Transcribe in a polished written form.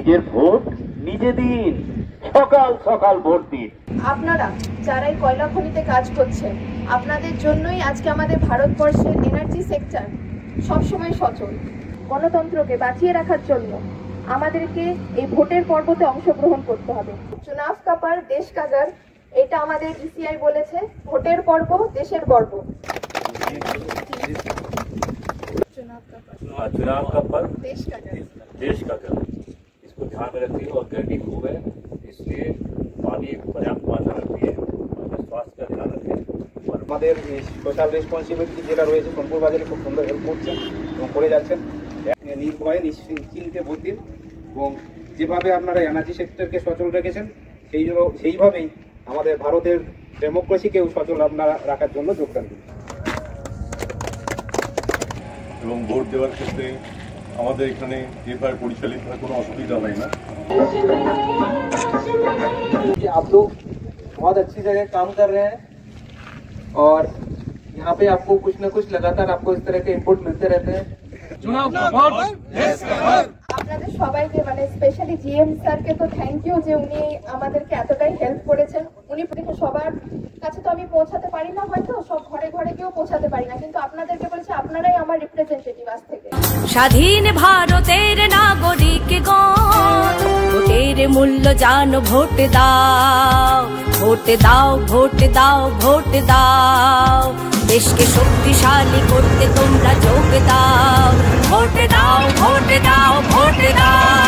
নিজের ভোট নিজে দিন, সকাল সকাল ভোট দিন। আপনারা যারা এই কয়লা খনিতে কাজ করছেন, আপনাদের জন্যই আজকে আমাদের ভারতবর্ষের এনার্জি সেক্টর সবসময় সচল। গণতন্ত্রকে বাঁচিয়ে রাখার জন্য আমাদেরকে এই ভোটের পর্বতে অংশগ্রহণ করতে হবে। চুনাভ কা পার দেশ কা গর্ব, এটা আমাদের ইসিআই বলেছে। ভোটের পর্ব দেশের গর্ব। चुनाव का पर्व देश का गर्व, इसको ध्यान में रखिए। और गर्मी खूब है, इसलिए पानी पर्याप्त मात्रा रखिए, अपने स्वास्थ्य का ध्यान रखें। আমাদের সোশ্যাল রেসপন্সিবিলিটি যেটা রয়েছে সোনপুর বাজারে খুব সুন্দর হেল্প করছেন এবং করে যাচ্ছেন। নির্ভয়ে নিশ্চিন্তে ভোট দিন এবং যেভাবে আপনারা এনার্জি সেক্টরকে সচল রেখেছেন সেইভাবেই আমাদের ভারতের ডেমোক্রেসিকেও সচল আপনারা রাখার জন্য যোগদান দিন। এবং ভোট দেওয়ার ক্ষেত্রে আমাদের এখানে যেভাবে পরিচালিত হয় কোনো অসুবিধা হয় না। आप लोग बहुत अच्छी जगह काम कर रहे हैं और यहाँ पे आपको कुछ न कुछ लगातार आपको इस तरह के इनपुट मिलते रहते हैं। আপনাদের সবাইকে মানে স্পেশালি জিএম স্যারকে তো থ্যাংক ইউ যে উনি আমাদেরকে এতটাই হেল্প করেছেন। উনি সবার কাছে তো আমি পৌঁছাতে পারি না, হয়তো সব ঘরে ঘরে কেউ পৌঁছাতে পারি না, কিন্তু আপনাদেরকে বলছি আপনারাই আমার রিপ্রেজেন্টেটিভ আজ থেকে। স্বাধীন ভারতের নাগরিকগণ, ভোটের মূল্য জানো, ভোট দাও, ভোট দাও, ভোট দাও, ভোট দাও। দেশকে শক্তিশালী করতে তোমরা যোগ দাও, ভোট দাও, ভোট দাও, ভোট দাও।